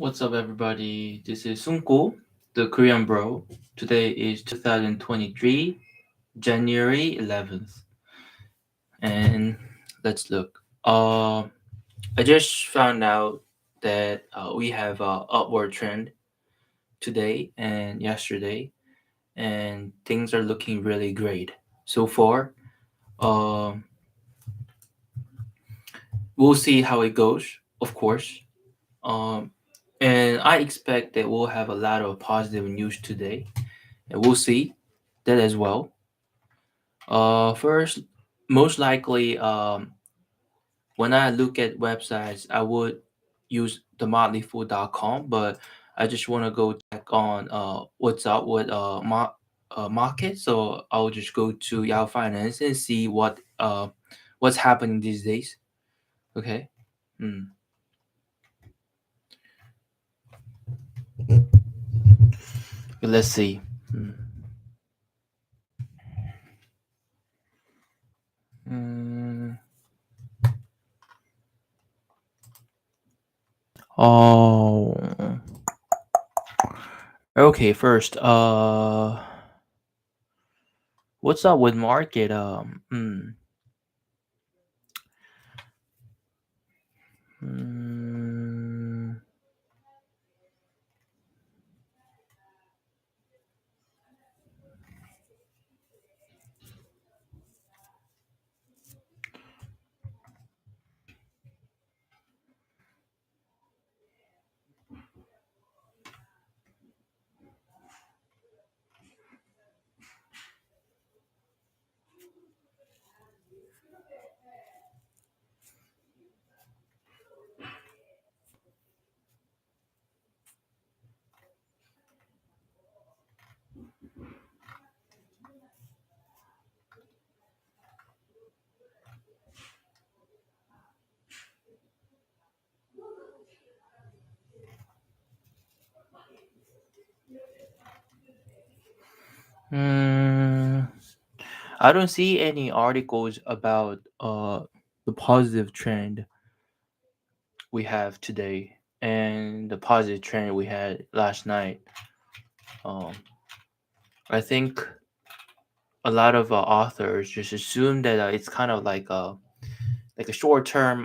What's up, everybody? This is Sunko, the Korean bro. Today is 2023, January 11th, and let's look. I just found out that we have a upward trend today and yesterday, and things are looking really great so far. Um, we'll see how it goes, of course. Um, and I expect that we'll have a lot of positive news today, and we'll see that as well. First, most likely, when I look at websites, I would use themotleyfool.com, but I just want to go check on what's up with market. So I'll just go to Yahoo Finance and see what's happening these days. Okay. Hmm. Let's see. Hmm. Mm, oh. Okay. First, what's up with market? Mm, mm, I don't see any articles about the positive trend we have today and the positive trend we had last night. Um, I think a lot of authors just assume that it's kind of like a short term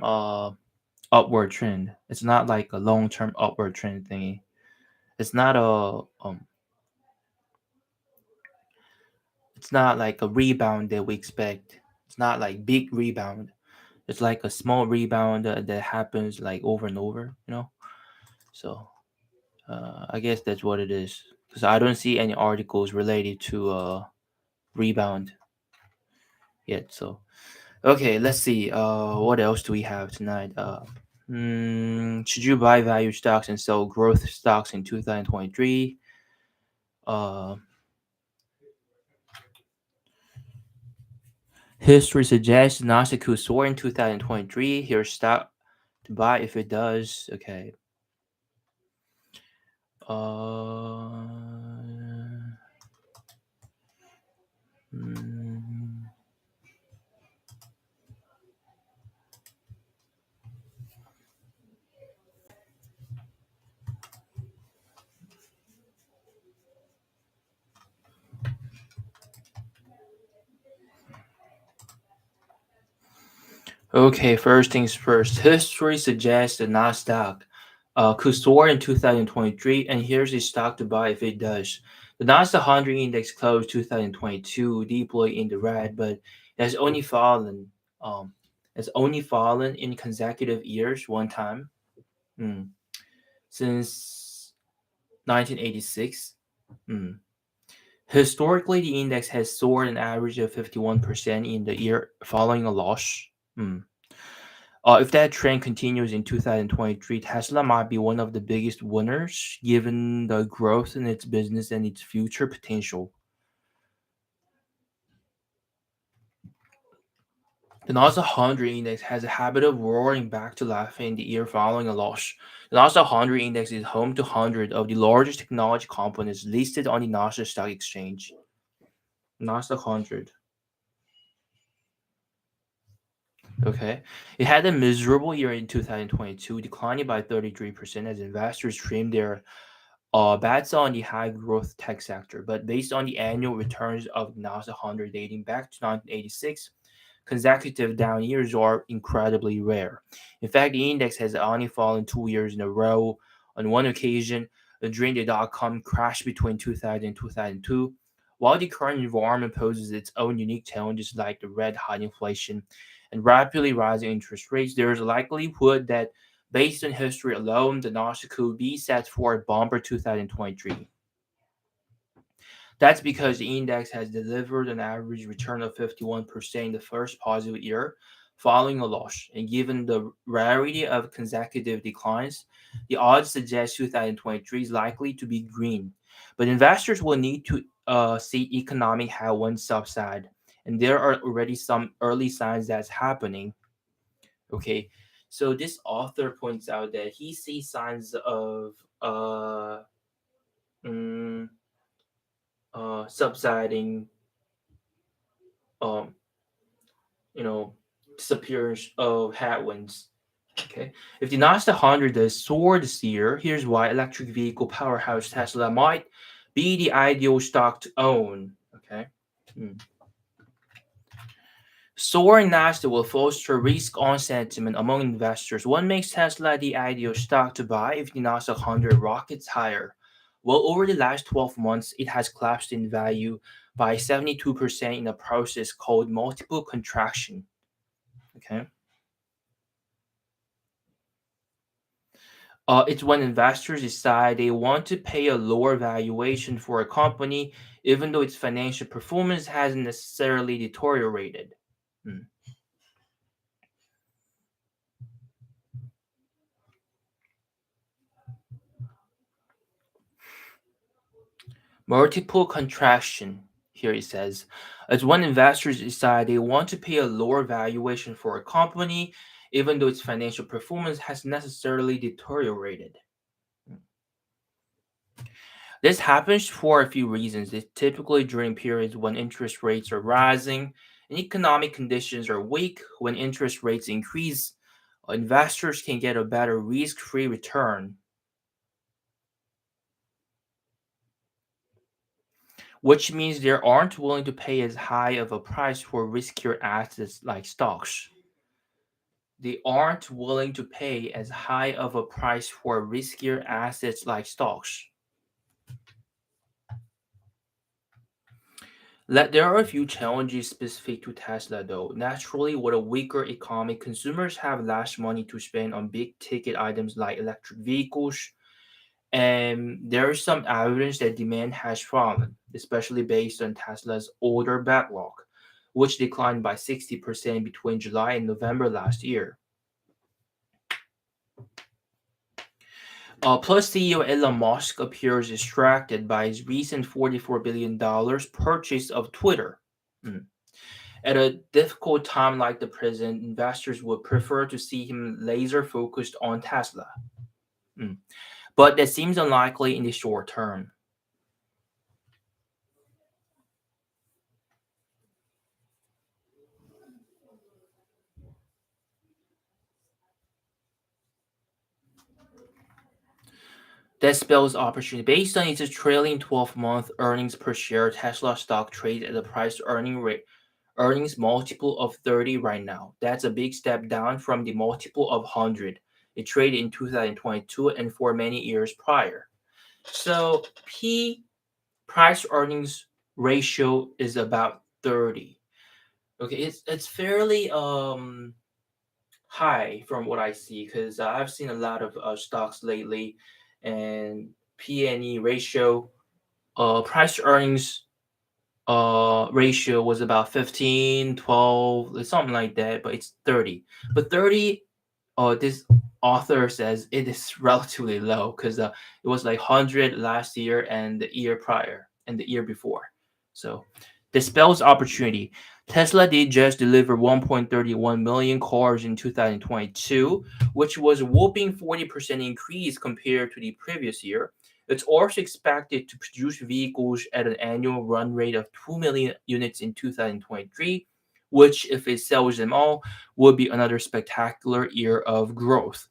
upward trend. It's not like a long term upward trend thingy. It's not a it's not like a rebound that we expect. It's not like big rebound. It's like a small rebound that happens like over and over. So I guess that's what it is. Because I don't see any articles related to rebound yet. So okay, let's see. What else do we have tonight? Should you buy value stocks and sell growth stocks in 2023? Uh, History suggests Nasdaq could soar in 2023. Here's stock to buy if it does. Okay. Uh, mm, okay, first things first. History suggests the Nasdaq could soar in 2023, and here's a stock to buy if it does. The Nasdaq 100 index closed 2022 deeply in the red, but it has only fallen. It's only fallen in consecutive years one time mm, since 1986. Mm. Historically, the index has soared an average of 51% in the year following a loss. Mm. If that trend continues in 2023, Tesla might be one of the biggest winners given the growth in its business and its future potential. The Nasdaq 100 index has a habit of roaring back to life in the year following a loss. The Nasdaq 100 index is home to 100 of the largest technology companies listed on the Nasdaq Stock Exchange. Nasdaq 100. Okay. It had a miserable year in 2022, declining by 33% as investors trimmed their bets on the high growth tech sector. But based on the annual returns of the Nasdaq 100 dating back to 1986, consecutive down years are incredibly rare. In fact, the index has only fallen 2 years in a row. On one occasion, during the dot-com crash between 2000 and 2002, while the current environment poses its own unique challenges like the red hot inflation and rapidly rising interest rates, there is a likelihood that, based on history alone, the Nasdaq could be set for a bumper 2023. That's because the index has delivered an average return of 51% in the first positive year following a loss. And given the rarity of consecutive declines, the odds suggest 2023 is likely to be green. But investors will need to see economic headwinds subside. And there are already some early signs that's happening. Okay. So this author points out that he sees signs of mm, subsiding um, you know, disappearance of headwinds. Okay. If the Nasdaq 100 does soar this year, here's why electric vehicle powerhouse Tesla might be the ideal stock to own. Okay. Hmm. Soaring Nasdaq will foster risk on sentiment among investors. What makes Tesla the ideal stock to buy if the Nasdaq 100 rockets higher? Well, over the last 12 months, it has collapsed in value by 72% in a process called multiple contraction. Okay. It's when investors decide they want to pay a lower valuation for a company, even though its financial performance hasn't necessarily deteriorated. Hmm. Multiple contraction, here it says, is when investors decide they want to pay a lower valuation for a company, even though its financial performance has necessarily deteriorated. This happens for a few reasons. It's typically during periods when interest rates are rising and economic conditions are weak. When interest rates increase, investors can get a better risk free return, which means they aren't willing to pay as high of a price for riskier assets like stocks. They aren't willing to pay as high of a price for riskier assets like stocks. There are a few challenges specific to Tesla, though. Naturally, with a weaker economy, consumers have less money to spend on big ticket items like electric vehicles, and there is some evidence that demand has fallen, especially based on Tesla's order backlog, which declined by 60% between July and November last year. Plus, CEO Elon Musk appears distracted by his recent $44 billion purchase of Twitter. Mm. At a difficult time like the present, investors would prefer to see him laser focused on Tesla. Mm. But that seems unlikely in the short term. That spells opportunity. Based on its trailing 12-month earnings per share, Tesla stock trades at a price earning rate earnings multiple of 30 right now. That's a big step down from the multiple of 100 it traded in 2022 and for many years prior. So P price earnings ratio is about 30. Okay, it's fairly high from what I see because I've seen a lot of stocks lately, and P&E ratio, price earnings ratio was about 15, 12, something like that, but it's 30. But 30, this author says it is relatively low because it was like 100 last year and the year prior and the year before. So this spells opportunity. Tesla did just deliver 1.31 million cars in 2022, which was a whopping 40% increase compared to the previous year. It's also expected to produce vehicles at an annual run rate of 2 million units in 2023, which, if it sells them all, would be another spectacular year of growth.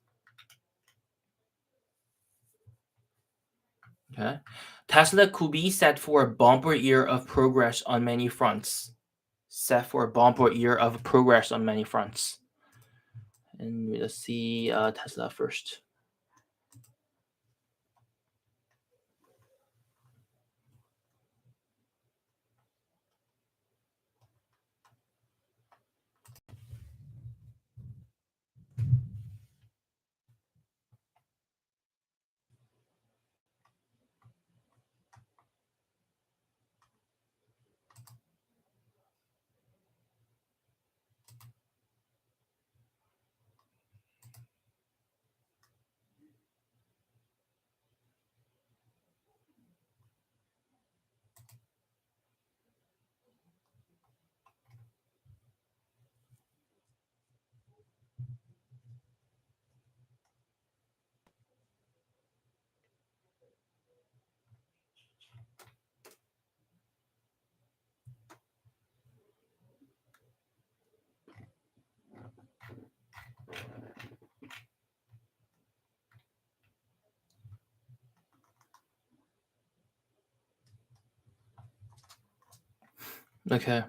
Okay. Tesla could be set for a bumper year of progress on many fronts. Set for a bumper year of progress on many fronts. And let's see Tesla first. Okay.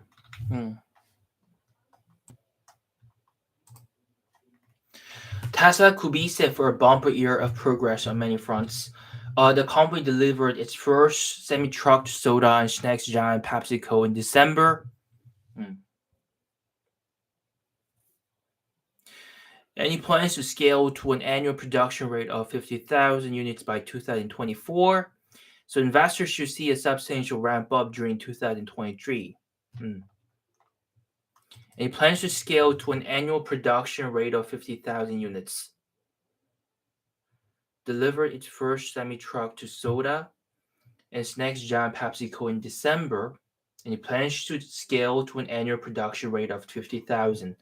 Tesla could be set for a bumper year of progress on many fronts. The company delivered its first semi-truck soda and snacks giant PepsiCo in December. Hmm. And it plans to scale to an annual production rate of 50,000 units by 2024. So investors should see a substantial ramp up during 2023. Hmm. And it plans to scale to an annual production rate of 50,000 units. Delivered its first semi-truck to soda and snacks giant PepsiCo in December, and it plans to scale to an annual production rate of 50,000.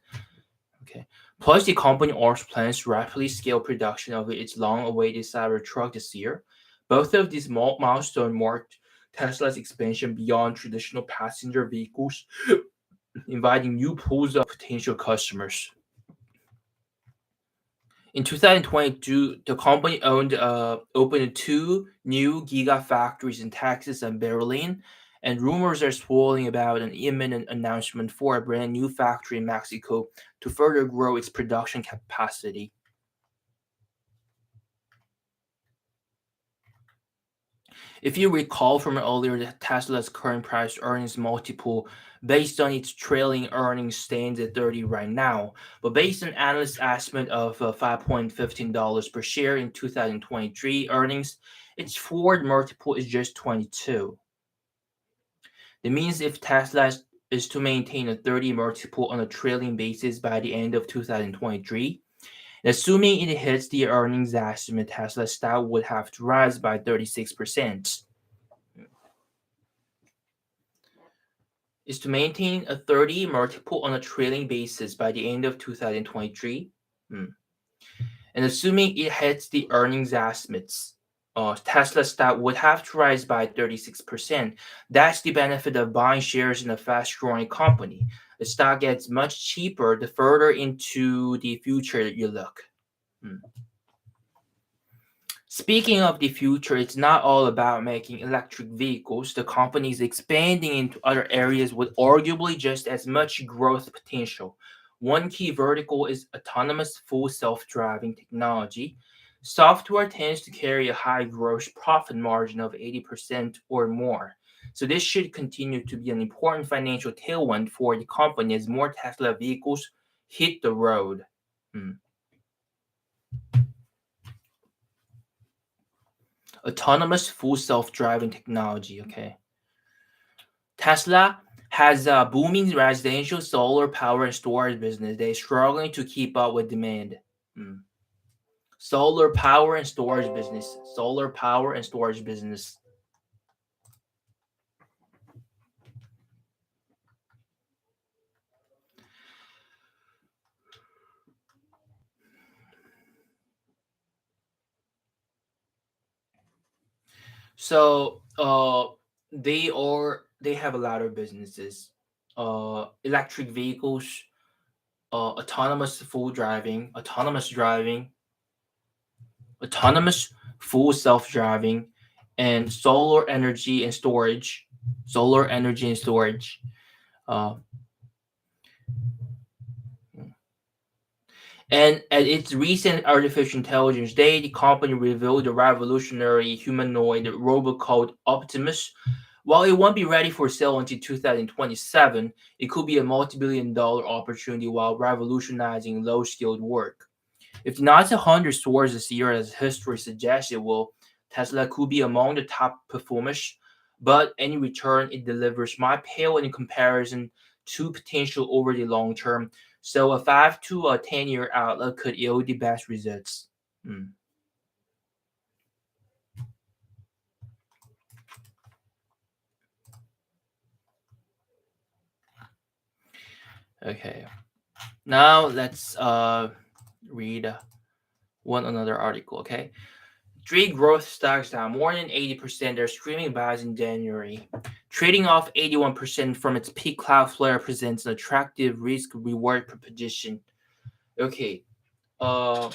Okay. Plus, the company also plans to rapidly scale production of its long-awaited Cybertruck this year. Both of these milestones marked Tesla's expansion beyond traditional passenger vehicles, inviting new pools of potential customers. In 2022, the company opened two new gigafactories in Texas and Berlin, and rumors are swirling about an imminent announcement for a brand new factory in Mexico to further grow its production capacity. If you recall from earlier, Tesla's current price earnings multiple based on its trailing earnings stands at 30 right now. But based on analyst estimate of $5.15 per share in 2023 earnings, its forward multiple is just 22. That means if Tesla is to maintain a 30 multiple on a trailing basis by the end of 2023, assuming it hits the earnings estimate, Tesla stock would have to rise by 36%. Is to maintain a 30 multiple on a trailing basis by the end of 2023. And assuming it hits the earnings estimates, Tesla stock would have to rise by 36%. That's the benefit of buying shares in a fast growing company. The stock gets much cheaper the further into the future you look. Speaking of the future, it's not all about making electric vehicles. The company is expanding into other areas with arguably just as much growth potential. One key vertical is autonomous full self-driving technology. Software tends to carry a high gross profit margin of 80% or more. So this should continue to be an important financial tailwind for the company as more Tesla vehicles hit the road. Autonomous full self-driving technology. Okay. Tesla has a booming residential solar power and storage business. They're struggling to keep up with demand. Solar power and storage business. Solar power and storage business. So they have a lot of businesses. electric vehicles, autonomous driving, autonomous full self-driving, and solar energy and storage. Uh, and at its recent Artificial Intelligence Day, the company revealed the revolutionary humanoid robot called Optimus. While it won't be ready for sale until 2027, it could be a multi-billion-dollar opportunity while revolutionizing low-skilled work. If not 100 stores this year, as history suggests it will, Tesla could be among the top performers, but any return it delivers might pale in comparison to potential over the long term. So a 5 to a 10-year outlook could yield the best results. Hmm. Okay. Now let's read one another article. Okay. Three growth stocks down more than 80%. Their streaming buys in January. Trading off 81% from its peak, Cloudflare presents an attractive risk reward proposition. Okay. Uh,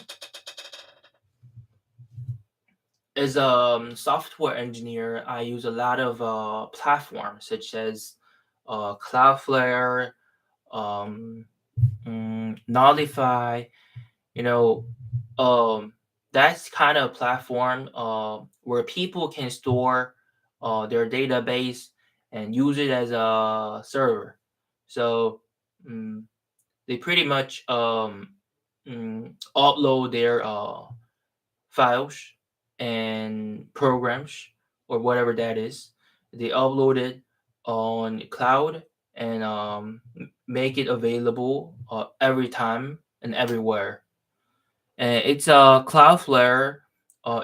as a software engineer, I use a lot of platforms such as Cloudflare, um, Notify. You know, that's kind of platform where people can store their database and use it as a server. So um, they pretty much upload their files and programs or whatever that is. They upload it on cloud and make it available every time and everywhere. And it's Cloudflare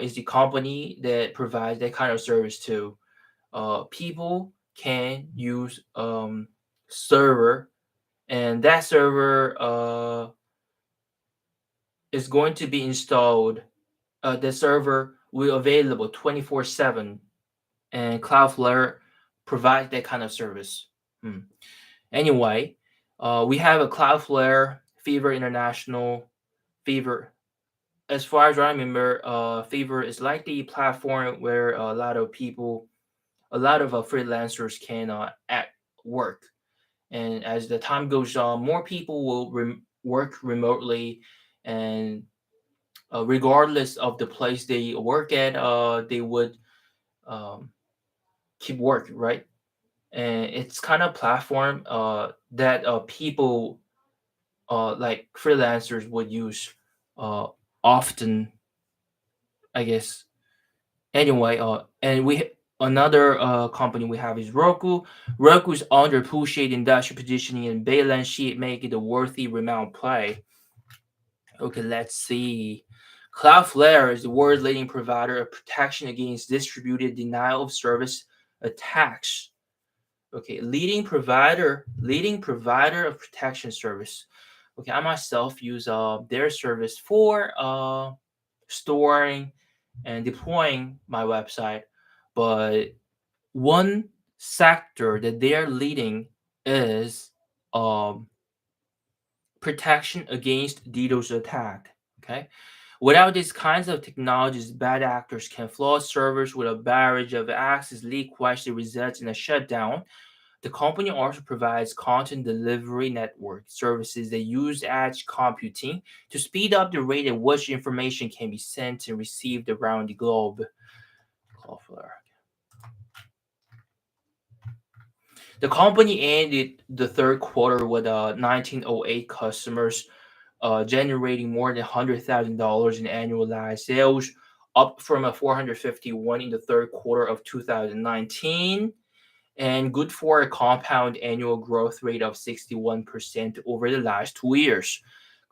is the company that provides that kind of service too. People can use server, and that server is going to be installed. The server will available 24/7, and Cloudflare provides that kind of service. Hmm. Anyway, we have a Cloudflare, Fever International, Fever. As far as I remember, Fever is like the platform where a lot of people, a lot of freelancers can at work. And as the time goes on, more people will work remotely, and regardless of the place they work at, they would um, keep working, right? And it's kind of platform that people like freelancers would use uh, often, I guess. Anyway, and we another company we have is Roku. Roku's underappreciated industrial positioning and balance sheet make it a worthy renowned play. Okay, let's see. Cloudflare is the world leading provider of protection against distributed denial of service attacks. Okay, leading provider of protection service. Okay, I myself use their service for storing and deploying my website, but one sector that they're leading is um, protection against DDoS attack. Okay, without these kinds of technologies, bad actors can flood servers with a barrage of access leak, which results in a shutdown. The company also provides content delivery network services that use edge computing to speed up the rate at which information can be sent and received around the globe. Cloudflare. The company ended the third quarter with 1908 customers, generating more than $100,000 in annualized sales, up from a 451 in the third quarter of 2019, and good for a compound annual growth rate of 61% over the last 2 years.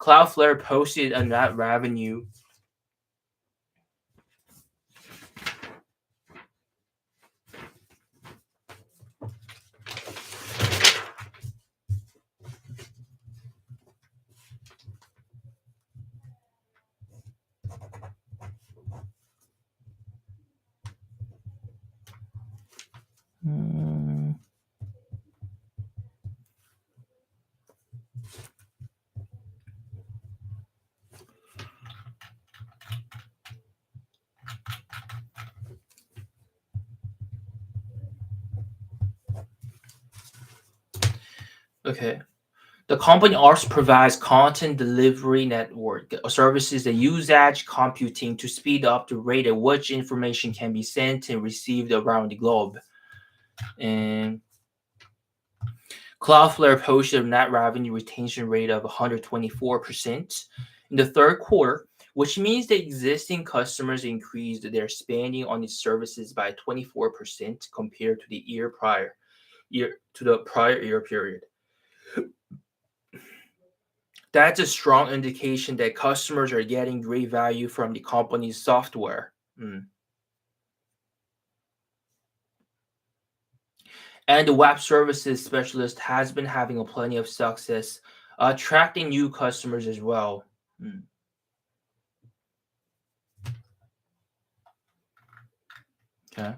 Cloudflare posted a net revenue. Hmm, Okay. The company also provides content delivery network services that use edge computing to speed up the rate at which information can be sent and received around the globe. And Cloudflare posted a net revenue retention rate of 124% in the third quarter, which means that existing customers increased their spending on its services by 24% compared to the prior year period. That's a strong indication that customers are getting great value from the company's software. Mm. And the web services specialist has been having a plenty of success attracting new customers as well. Mm. Okay.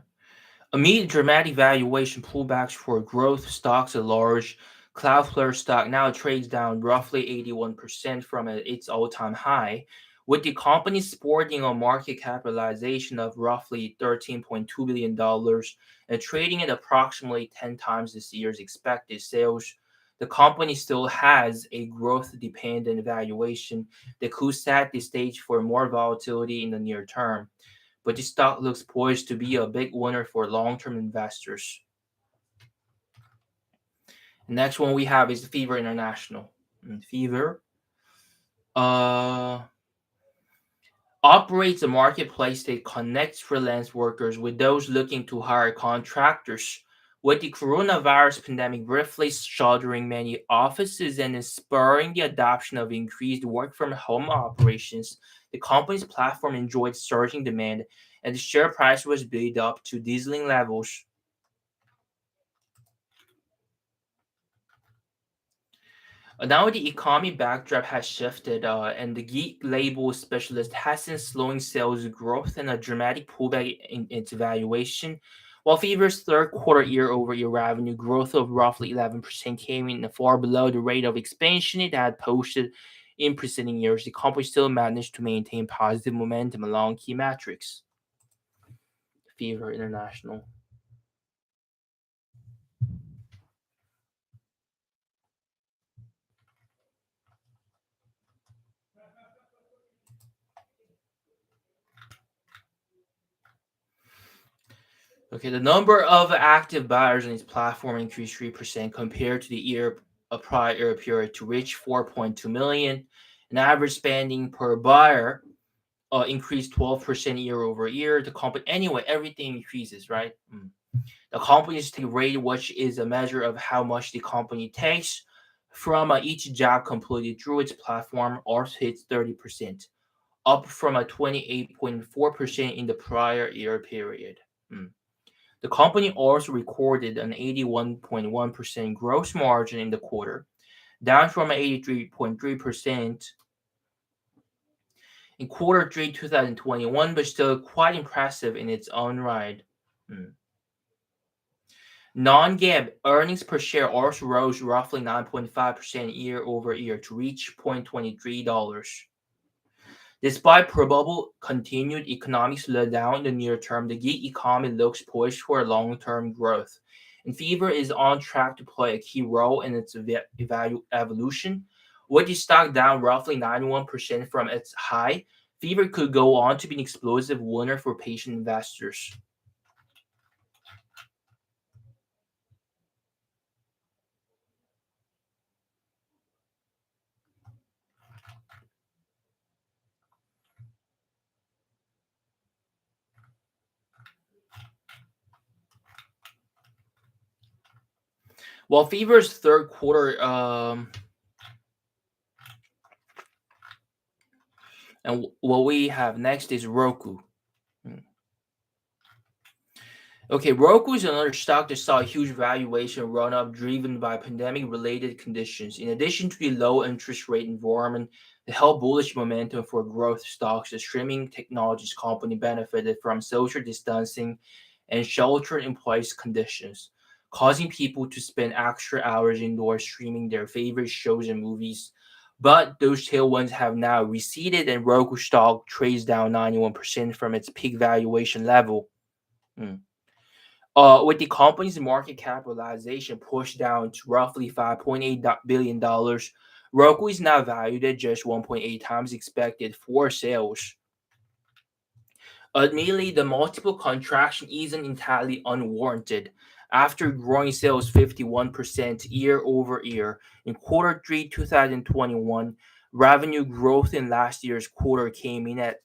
Amid dramatic valuation pullbacks for growth stocks at large, Cloudflare stock now trades down roughly 81% from its all-time high, with the company sporting a market capitalization of roughly $13.2 billion dollars and trading at approximately 10 times this year's expected sales. The company still has a growth-dependent valuation that could set the stage for more volatility in the near term, but the stock looks poised to be a big winner for long-term investors. Next one we have is Fever International. Fever uh, operates a marketplace that connects freelance workers with those looking to hire contractors. With the coronavirus pandemic briefly shuttering many offices and spurring the adoption of increased work from home operations, the company's platform enjoyed surging demand and the share price was built up to dizzying levels. Now the economy backdrop has shifted, and the geek label specialist hasn't slowing sales growth and a dramatic pullback in its valuation. While Fever's third quarter year-over-year revenue growth of roughly 11% came in far below the rate of expansion it had posted in preceding years, the company still managed to maintain positive momentum along key metrics. Fever International. Okay, the number of active buyers on its platform increased 3% compared to the a prior period to reach 4.2 million. An average spending per buyer increased 12% year over year. The company, anyway, everything increases, right? The company's take rate, which is a measure of how much the company takes from each job completed through its platform, also hits 30%, up from a 28.4% in the prior year period. Mm. The company also recorded an 81.1% gross margin in the quarter, down from 83.3% in quarter 3 2021, but still quite impressive in its own right. Hmm. Non-GAAP earnings per share also rose roughly 9.5% year over year to reach $0.23. Despite probable continued economic slowdown in the near term, the gig economy looks poised for long-term growth, and Fever is on track to play a key role in its value evolution. With the stock down roughly 91% from its high, Fever could go on to be an explosive winner for patient investors. While Fever's third quarter, and what we have next is Roku. Hmm. Okay, Roku is another stock that saw a huge valuation run up driven by pandemic related conditions. In addition to the low interest rate environment that helped bullish momentum for growth stocks, the streaming technologies company benefited from social distancing and shelter in place conditions, causing people to spend extra hours indoors streaming their favorite shows and movies. But those tailwinds have now receded, and Roku stock trades down 91% from its peak valuation level. Hmm. With the company's market capitalization pushed down to roughly $5.8 billion, Roku is now valued at just 1.8 times expected for sales. Admittedly, the multiple contraction isn't entirely unwarranted. After growing sales 51% year over year in quarter 3 2021, revenue growth in last year's quarter came in at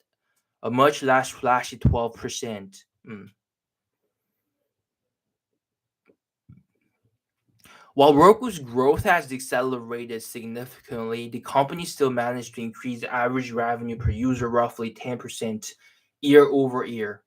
a much less flashy 12%. While Roku's growth has decelerated significantly, the company still managed to increase average revenue per user roughly 10% year over year.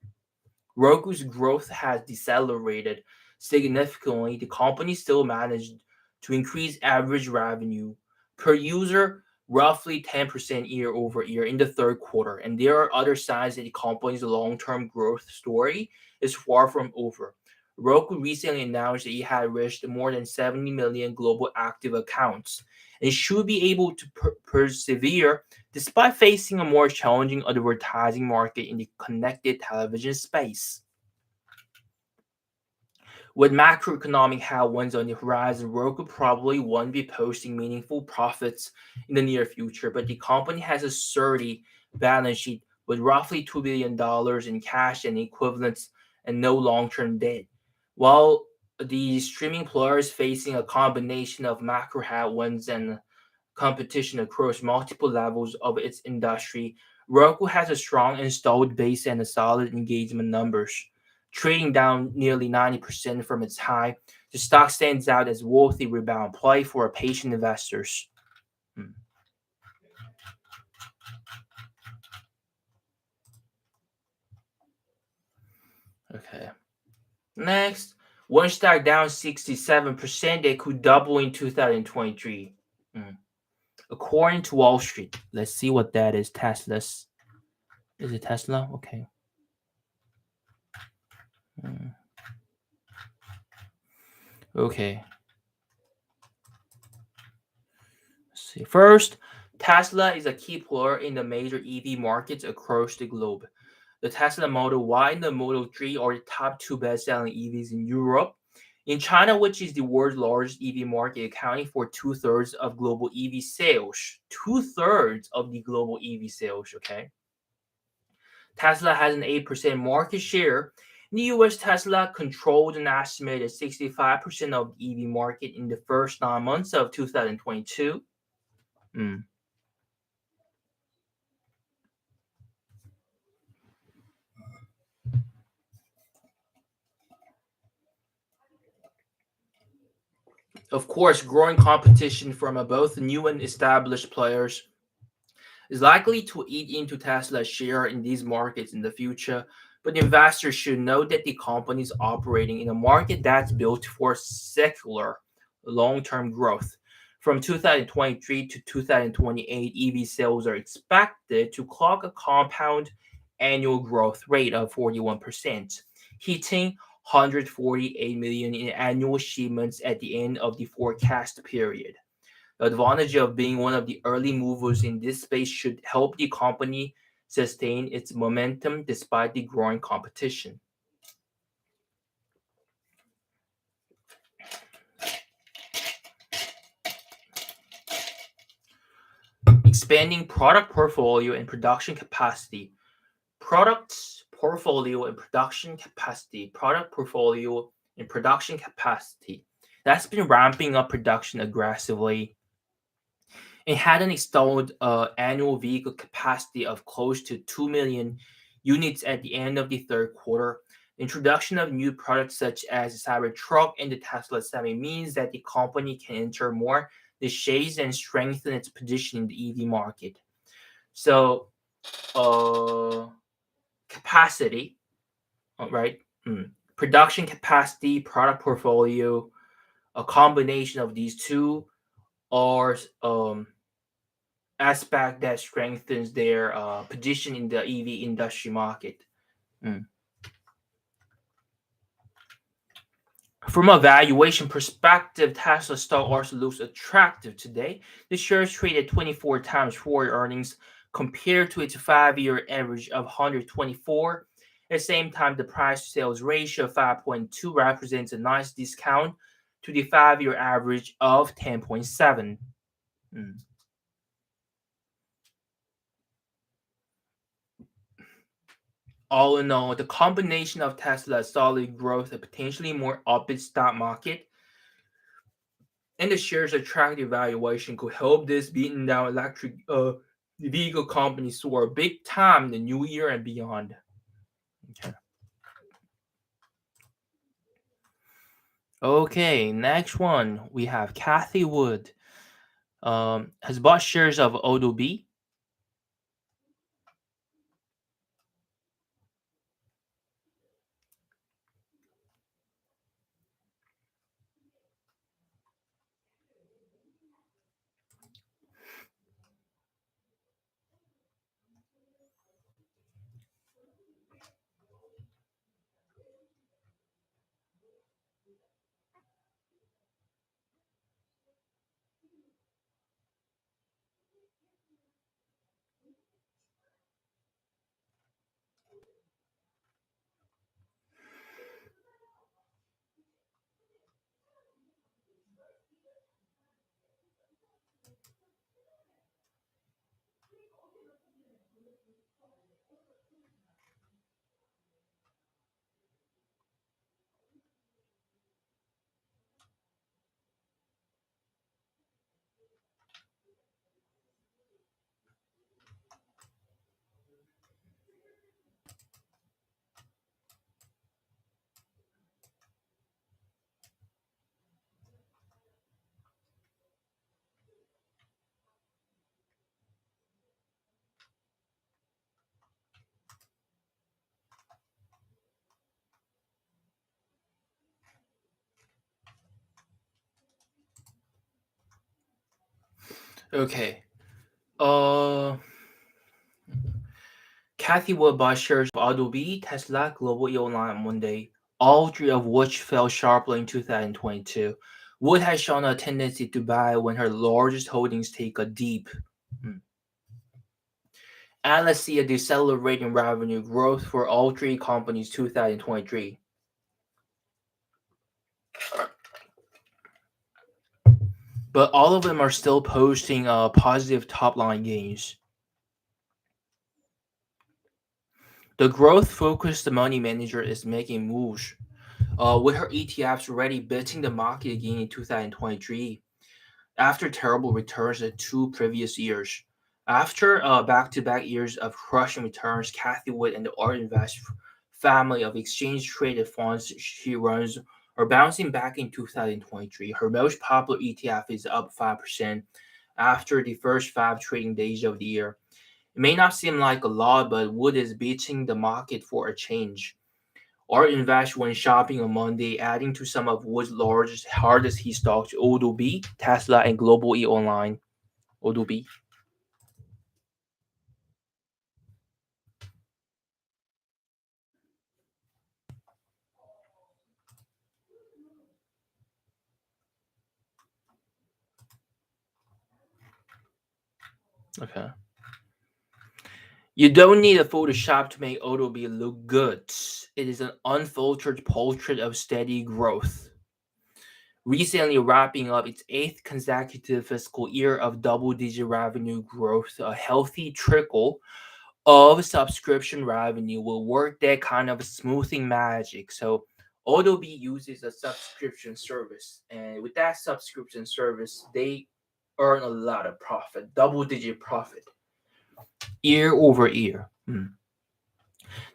Roku's growth has decelerated significantly. The company still managed to increase average revenue per user roughly 10% year over year in the third quarter. And there are other signs that the company's long term growth story is far from over. Roku recently announced that it had reached more than 70 million global active accounts and should be able to persevere despite facing a more challenging advertising market in the connected television space. With macroeconomic headwinds on the horizon, Roku probably won't be posting meaningful profits in the near future, but the company has a sturdy balance sheet with roughly $2 billion in cash and equivalents and no long-term debt. While the streaming player is facing a combination of macro headwinds and competition across multiple levels of its industry, Roku has a strong installed base and a solid engagement numbers. Trading down nearly 90% from its high, the stock stands out as worthy rebound play for patient investors. Hmm. Okay. Next, one stock down 67%, they could double in 2023. Hmm. According to Wall Street, let's see what that is. Tesla's. Is it Tesla? Okay. Okay. Let's see. First, Tesla is a key player in the major EV markets across the globe. The Tesla Model Y and the Model 3 are the top two best-selling EVs in Europe. In China, which is the world's largest EV market, accounting for two-thirds of global EV sales. Two-thirds of the global EV sales, okay? Tesla has an 8% market share. In the US, Tesla controlled an estimated 65% of the EV market in the first 9 months of 2022. Mm. Of course, growing competition from both new and established players is likely to eat into Tesla's share in these markets in the future, but investors should know that the company is operating in a market that's built for secular long-term growth. From 2023 to 2028, EV sales are expected to clock a compound annual growth rate of 41%, hitting 148 million in annual shipments at the end of the forecast period. The advantage of being one of the early movers in this space should help the company sustain its momentum despite the growing competition. Expanding product portfolio and production capacity. Products portfolio and production capacity. Product portfolio and production capacity. That's been ramping up production aggressively. It had an installed annual vehicle capacity of close to 2 million units at the end of the third quarter. The introduction of new products such as the Cybertruck and the Tesla Semi means that the company can enter more niches and strengthen its position in the EV market. So, capacity, right? Production capacity, product portfolio, a combination of these two are aspect that strengthens their position in the EV industry market. From a valuation perspective, Tesla stock also looks attractive today. The shares trade at 24 times forward earnings compared to its 5-year average of 124 At the same time, the price to sales ratio of 5.2 represents a nice discount to the 5-year average of 10.7. All in all, the combination of Tesla's solid growth, a potentially more upbeat stock market, and the share's attractive valuation could help this beaten down electric vehicle company soar big time in the new year and beyond. Okay. Okay, next one we have Kathy Wood. Has bought shares of Odo-B. Okay. Kathy Wood bought shares of Adobe, Tesla, Global Airline on Monday, all three of which fell sharply in 2022. Wood has shown a tendency to buy when her largest holdings take a dip. Analysts see a decelerating revenue growth for all three companies 2023. But all of them are still posting positive top-line gains. The growth-focused money manager is making moves, with her ETFs already beating the market again in 2023 after terrible returns in 2 previous years. After back-to-back years of crushing returns, Kathy Wood and the Art Invest family of exchange-traded funds she runs are bouncing back in 2023. Her most popular ETF is up 5% after the first 5 trading days of the year. It may not seem like a lot, but Wood is beating the market for a change. Art Invest went shopping on Monday, adding to some of Wood's largest, hardest hit stocks, Odo-B, Tesla, and Global E Online. Odo-B. Okay. You don't need a Photoshop to make Odo-B look good. It is an unfiltered portrait of steady growth. Recently wrapping up its 8th consecutive fiscal year of double-digit revenue growth, a healthy trickle of subscription revenue will work that kind of smoothing magic. So Adobe uses a subscription service, and with that subscription service, they earn a lot of profit, double-digit profit, year over year.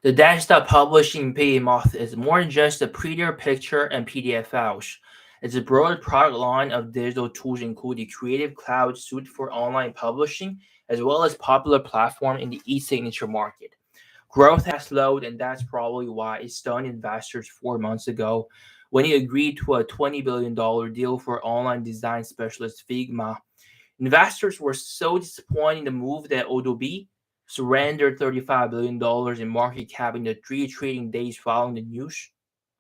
The desktop publishing behemoth is more than just a prettier picture and PDF files. It's a broad product line of digital tools including Creative Cloud suite for online publishing, as well as popular platform in the e-signature market. Growth has slowed, and that's probably why it stunned investors 4 months ago when it agreed to a $20 billion deal for online design specialist Figma. Investors were so disappointed in the move that Adobe surrendered $35 billion in market cap in the 3 trading days following the news.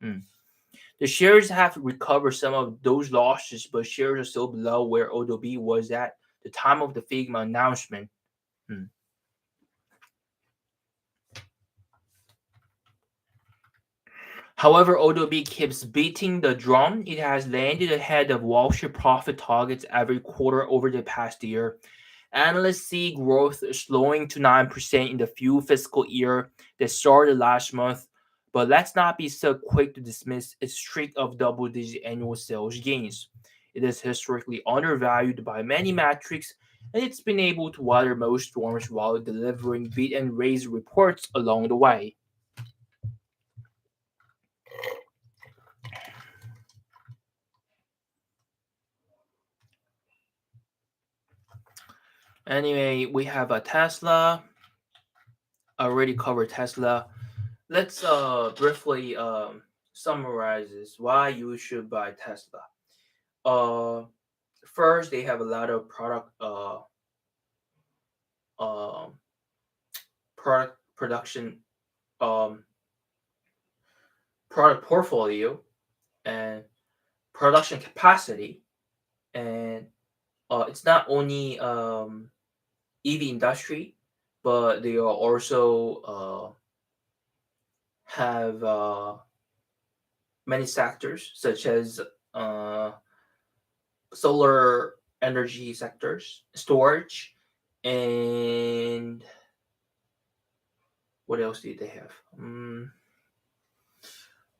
The shares have recovered some of those losses, but shares are still below where Adobe was at the time of the Figma announcement. However, although B keeps beating the drum, it has landed ahead of Wall Street profit targets every quarter over the past year. Analysts see growth slowing to 9% in the few fiscal year that started last month, but let's not be so quick to dismiss its streak of double-digit annual sales gains. It is historically undervalued by many metrics, and it's been able to weather most storms while delivering beat and raise reports along the way. Anyway, we have a Tesla. I already covered Tesla. Let's briefly summarize this why you should buy Tesla. Uh, First, they have a lot of um product production um product portfolio and production capacity, and it's not only EV industry, but they are also have many sectors such as uh, solar energy sectors, storage, and what else did they have?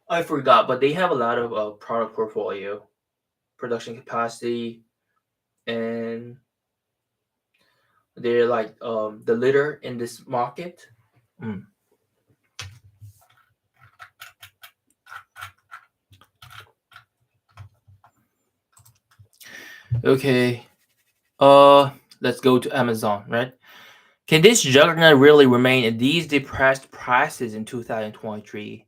I forgot, but they have a lot of product portfolio, production capacity, and they're like the leader in this market. Mm. Okay, let's go to Amazon, right? Can this juggernaut really remain at these depressed prices in 2023?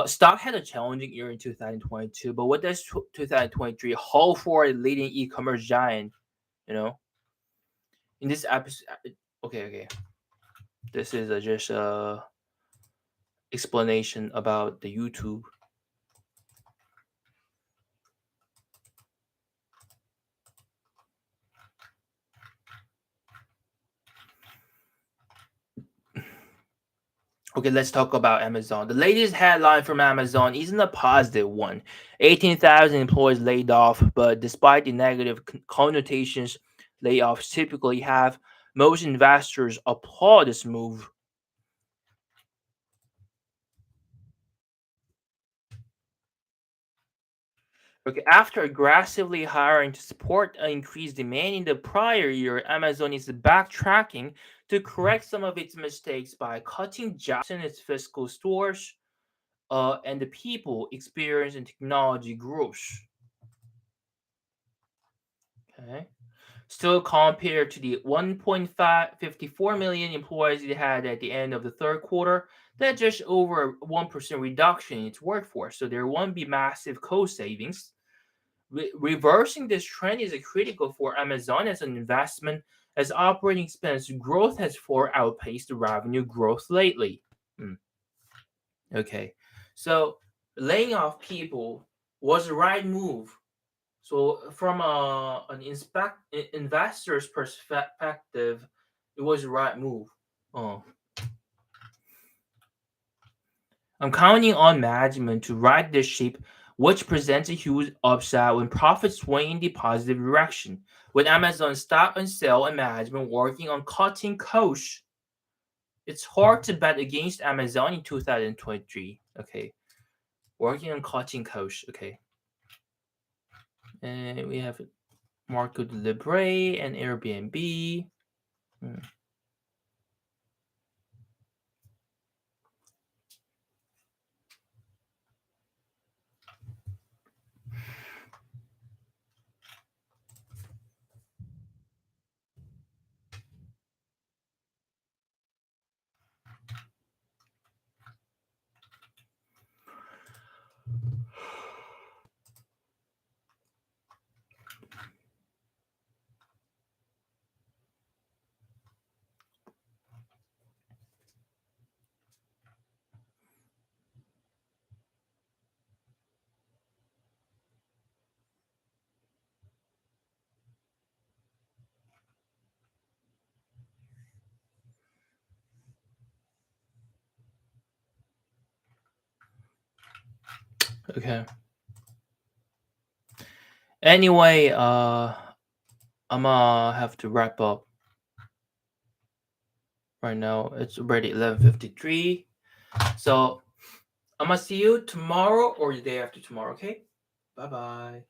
Stock had a challenging year in 2022, but what does 2023 hold for a leading e-commerce giant? You know, in this episode, okay. This is just a explanation about the YouTube. Okay, let's talk about Amazon. The latest headline from Amazon isn't a positive one. 18,000 employees laid off, but despite the negative connotations layoffs typically have, most investors applaud this move. Okay, after aggressively hiring to support an increased demand in the prior year, Amazon is backtracking to correct some of its mistakes by cutting jobs in its physical stores and the people, experience, and technology groups. Okay. Still, compared to the 1.54 million employees it had at the end of the third quarter, that's just over a 1% reduction in its workforce. So there won't be massive cost savings. Reversing this trend is critical for Amazon as an investment, as operating expense growth has far outpaced the revenue growth lately. Hmm, okay, so laying off people was the right move. So from investor's perspective, it was the right move. Oh, I'm counting on management to right this ship, which presents a huge upside when profits swing in the positive direction. With Amazon stock and sell and management working on cutting costs, it's hard to bet against Amazon in 2023. Okay, working on cutting costs. Okay, and we have Marco Libre and Airbnb. Hmm. Okay. Anyway, I'm gonna have to wrap up right now. It's already 11:53. So I'm gonna see you tomorrow or the day after tomorrow, okay? Bye-bye.